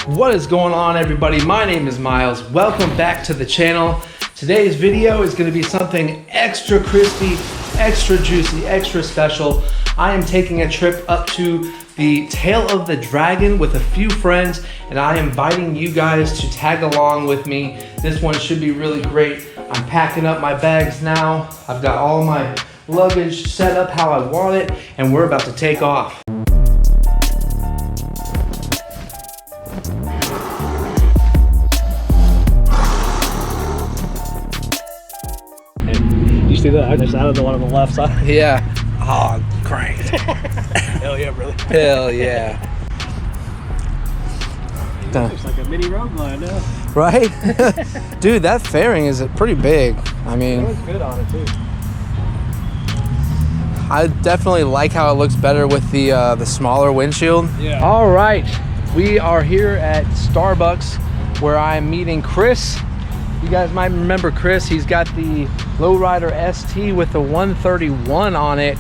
What is going on, everybody? My name is Miles. Welcome back to the channel. Today's video is going to be something extra crispy, extra juicy, extra special. I am taking a trip up to the Tail of the Dragon with a few friends, and I am inviting you guys to tag along with me. This one should be really great. I'm packing up my bags now. I've got all my luggage set up how I want it, and we're about to take off. You see that? I just added the one on the left side. Yeah. Oh, cranked. Hell yeah, brother. Hell yeah. Looks like a mini road line now. Right? Dude, that fairing is pretty big. I mean, It looks good on it too. I definitely like how it looks better with the smaller windshield. Yeah. All right, we are here at Starbucks where I'm meeting Chris. You guys might remember Chris. He's got the Lowrider ST with the 131 on it.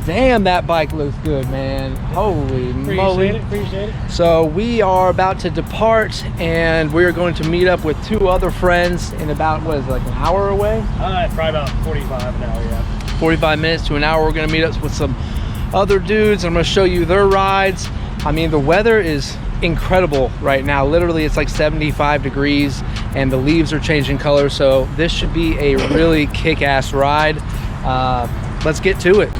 Damn, that bike looks good, man. Holy moly. Appreciate it. So we are about to depart, and we are going to meet up with two other friends in about, what is it, like an hour away? Probably about 45 an hour, yeah. 45 minutes to an hour. We're gonna meet up with some other dudes. I'm gonna show you their rides. I mean, the weather is incredible right now. Literally, it's like 75 degrees and the leaves are changing color. So this should be a really kick-ass ride. Let's get to it.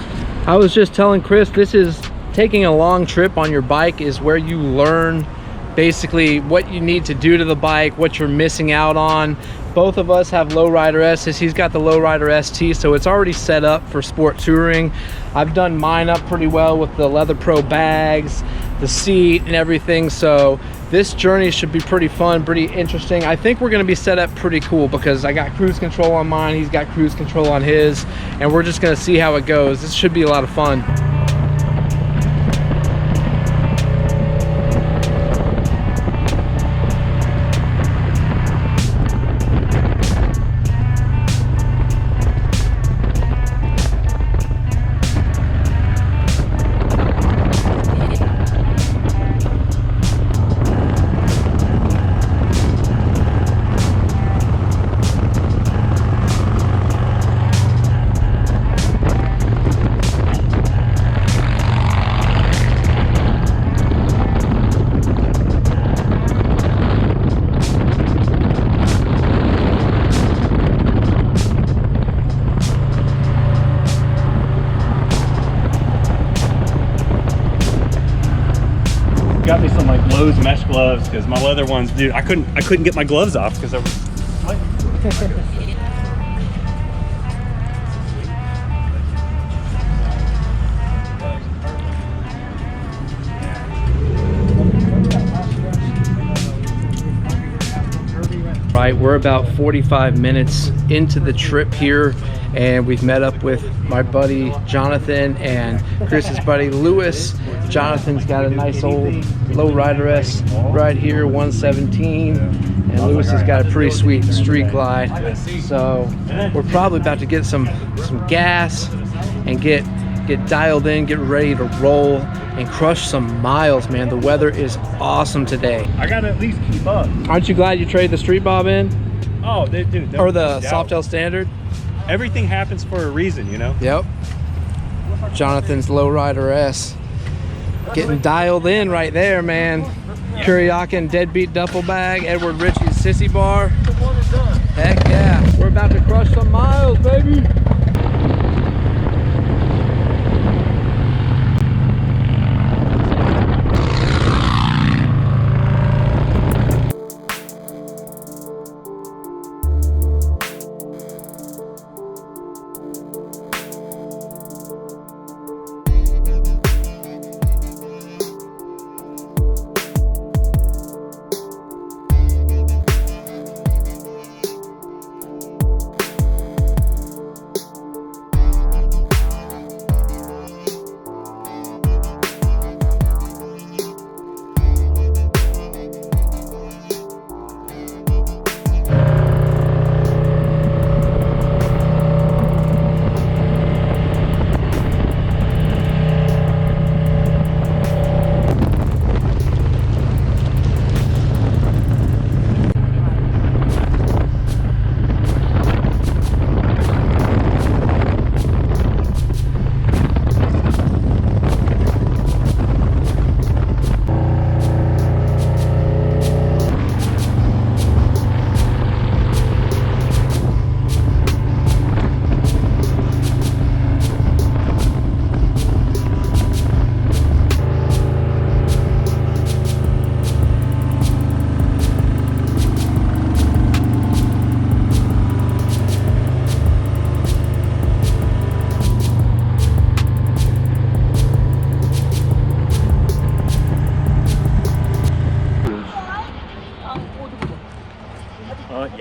I was just telling Chris, this is taking a long trip on your bike is where you learn basically what you need to do to the bike, what you're missing out on. Both of us have Lowrider S's. He's got the Lowrider ST, so it's already set up for sport touring. I've done mine up pretty well with the Leather Pro bags, the seat and everything. So this journey should be pretty fun, pretty interesting. I think we're gonna be set up pretty cool because I got cruise control on mine, he's got cruise control on his, and we're just gonna see how it goes. This should be a lot of fun. Got me some like Lowe's mesh gloves because my leather ones, dude, I couldn't get my gloves off because I was sweating. Right, we're about 45 minutes into the trip here, and we've met up with my buddy Jonathan and Chris's buddy Lewis. Jonathan's got a nice old Lowrider S right here, 117, and Lewis has got a pretty sweet Street Glide. So we're probably about to get some gas and get dialed in, get ready to roll and crush some miles, man. The weather is awesome today. I gotta at least keep up. Aren't you glad you traded the Street Bob in? Oh, dude. Or the Softail Standard? Everything happens for a reason, you know? Yep. Jonathan's Lowrider S. Getting dialed in right there, man. Kuryakin Deadbeat Duffel Bag, Edward Ritchie's Sissy Bar. Heck yeah. We're about to crush some miles, baby.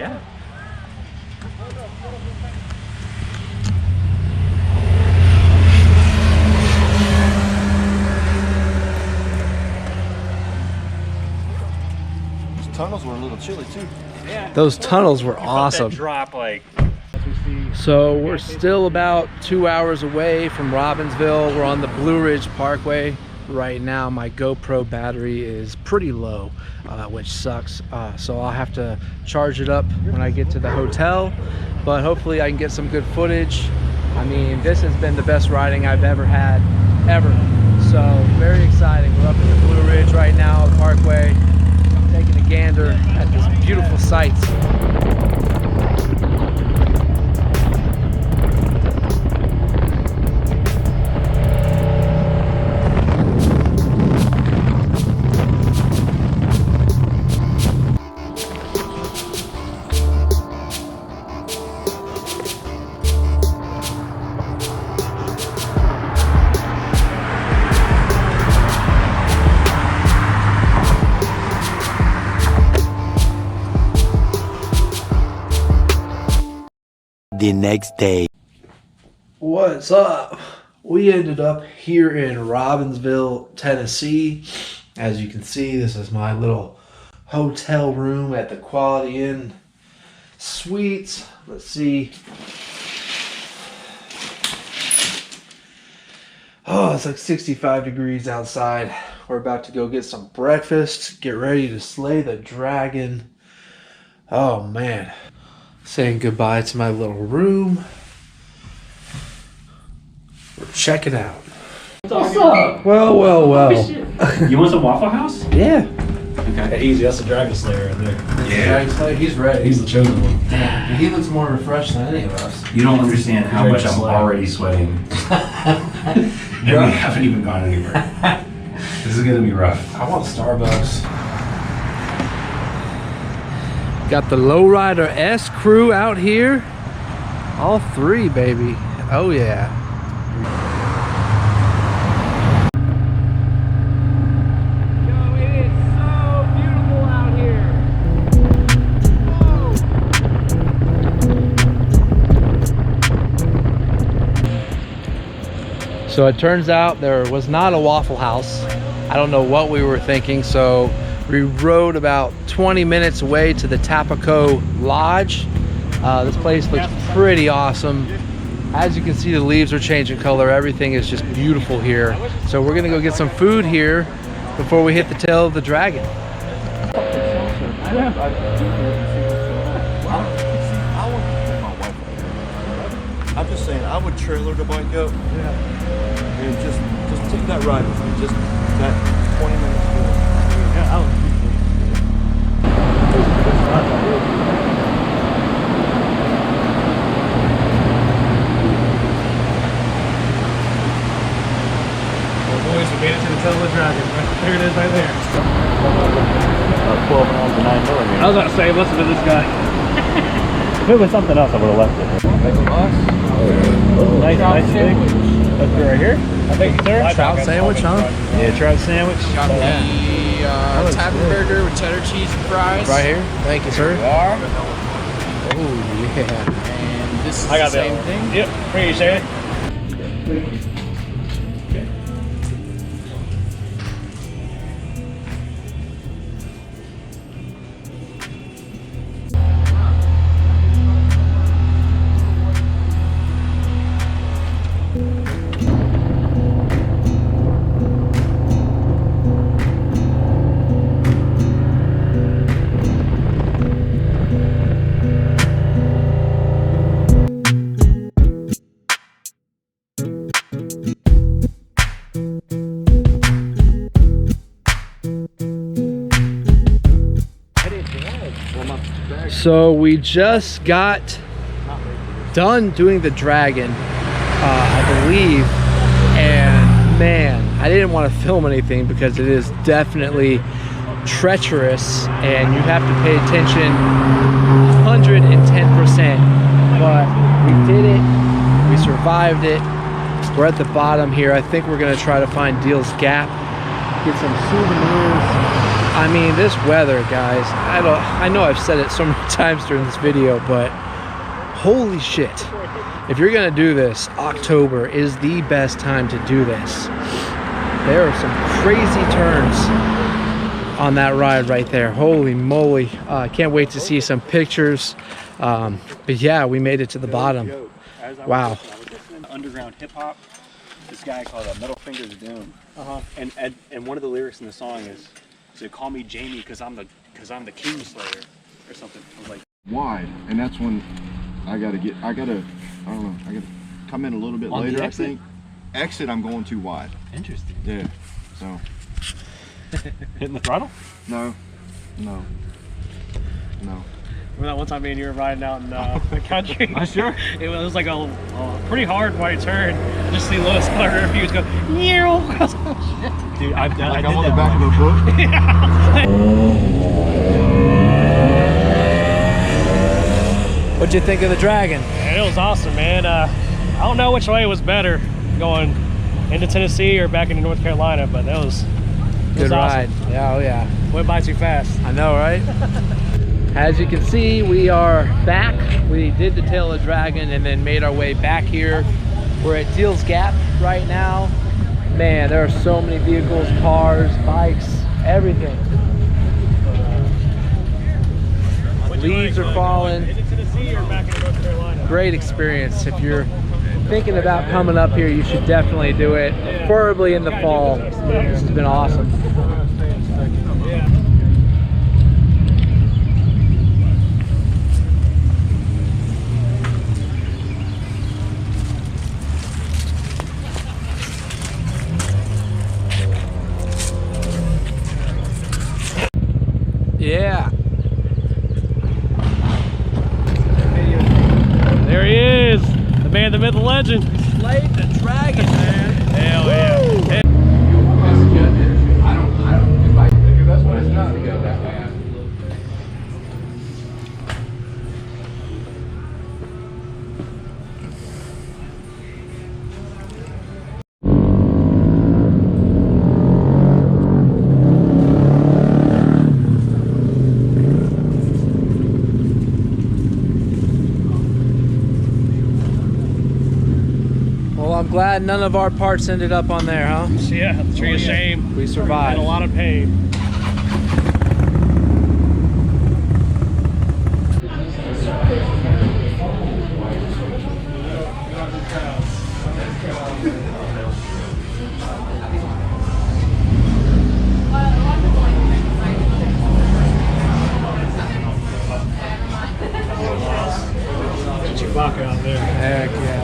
Yeah. Those tunnels were a little chilly too. Yeah. Those tunnels were You felt awesome. that drop like. So we're still about 2 hours away from Robinsville. We're on the Blue Ridge Parkway right now. My GoPro battery is pretty low, which sucks. So I'll have to charge it up when I get to the hotel, but hopefully I can get some good footage. I mean, this has been the best riding I've ever had, ever. So very exciting. We're up at the Blue Ridge right now, Parkway. I'm taking a gander at this beautiful sight. The next day. What's up? We ended up here in Robinsville, Tennessee. As you can see, this is my little hotel room at the Quality Inn Suites. Let's see. Oh, it's like 65 degrees outside. We're about to go get some breakfast, get ready to slay the dragon. Oh man. Saying goodbye to my little room. We're checking out. What's up? Well, well, well. You want some Waffle House? Yeah. Okay. Easy, that's the Dragon Slayer right there. Yeah. He's ready. He's the chosen one. And he looks more refreshed than any of us. You don't understand how much I'm Slayer. already sweating. And we haven't even gone anywhere. This is gonna be rough. I want Starbucks. Got the Lowrider S crew out here. All three, baby. Oh yeah. Yo, it is so beautiful out here. Whoa. So it turns out there was not a Waffle House. I don't know what we were thinking, so we rode about 20 minutes away to the Tapaco Lodge. This place looks pretty awesome. As you can see, the leaves are changing color. Everything is just beautiful here. So we're gonna go get some food here before we hit the tail of the dragon. I'm just saying, I would trailer the bike up. Yeah. And just take that ride with me. Just that 20 minutes. Yeah, I would. Boys, we made it to the tail of the dragon. There it is right there. 12 rounds of 9mm. I was about to say, listen to this guy. If it was something else, I would have left it. Nice, nice thing. That's right here. I think sir. Trout sandwich, huh? Yeah, trout sandwich. Got the Tavern Burger with cheddar cheese and fries. Right here. Thank you, sir. Are. Oh yeah. And this is I got the same that. thing. Yep, appreciate it. So we just got done doing the dragon, I believe, and man, I didn't want to film anything because it is definitely treacherous and you have to pay attention 110%, but we did it, we survived it. We're at the bottom here. I think we're gonna try to find Deal's Gap, get some souvenirs, I mean, this weather, guys, I know I've said it so many times during this video, but holy shit. If you're gonna do this, October is the best time to do this. There are some crazy turns on that ride right there. Holy moly. Can't wait to see some pictures. But yeah, we made it to the bottom. Wow. I was listening to underground hip hop. This guy called Middle Fingers Doom. And one of the lyrics in the song is, "So call me Jamie because I'm the Kingslayer," or something. I was like, Wide, and that's when I gotta come in a little bit On the later. I exit? think exit I'm going too wide. interesting. Yeah. So Hitting the throttle? no. Remember that one time me and you were riding out in the country? Sure. It was like a pretty hard right turn. Just see Lewis Carter a few go, "Meow." Dude, I've done. Like I I'm did on the that back one. of a book. What'd you think of the Dragon? And it was awesome, man. I don't know which way was better, going into Tennessee or back into North Carolina, but that was Good ride. awesome. Yeah, oh yeah. Went by too fast. I know, right? As you can see, we are back. We did the Tail of the Dragon and then made our way back here. We're at Deals Gap right now. Man, there are so many vehicles, cars, bikes, everything. Leaves are falling. Into Tennessee or back into North Carolina? Great experience. If you're thinking about coming up here, you should definitely do it, preferably in the fall. This has been awesome. Yeah. There he is, the man, the myth, the legend. Slayed the Dragon, man. Hell yeah. I'm glad none of our parts ended up on there, huh? Yeah, the tree of shame. We survived. And a lot of pain. Chewbacca out there. Heck yeah.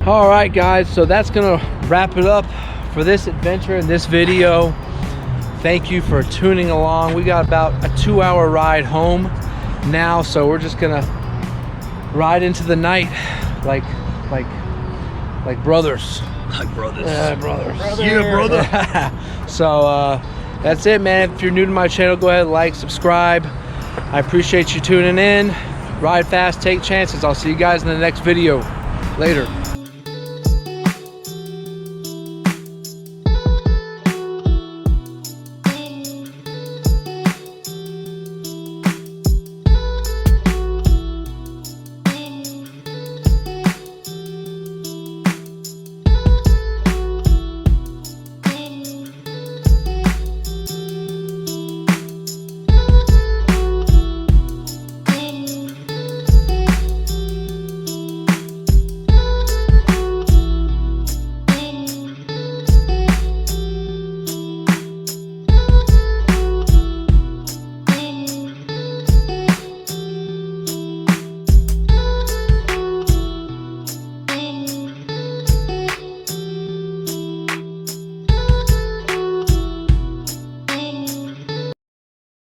All right, guys, so that's gonna wrap it up for this adventure and this video. Thank you for tuning along. We got about a 2-hour ride home. now, so we're just gonna ride into the night like brothers. Like brothers. Brothers. Yeah, brother. So that's it, man. If you're new to my channel, go ahead, like, subscribe. I appreciate you tuning in. Ride fast, take chances. I'll see you guys in the next video. Later.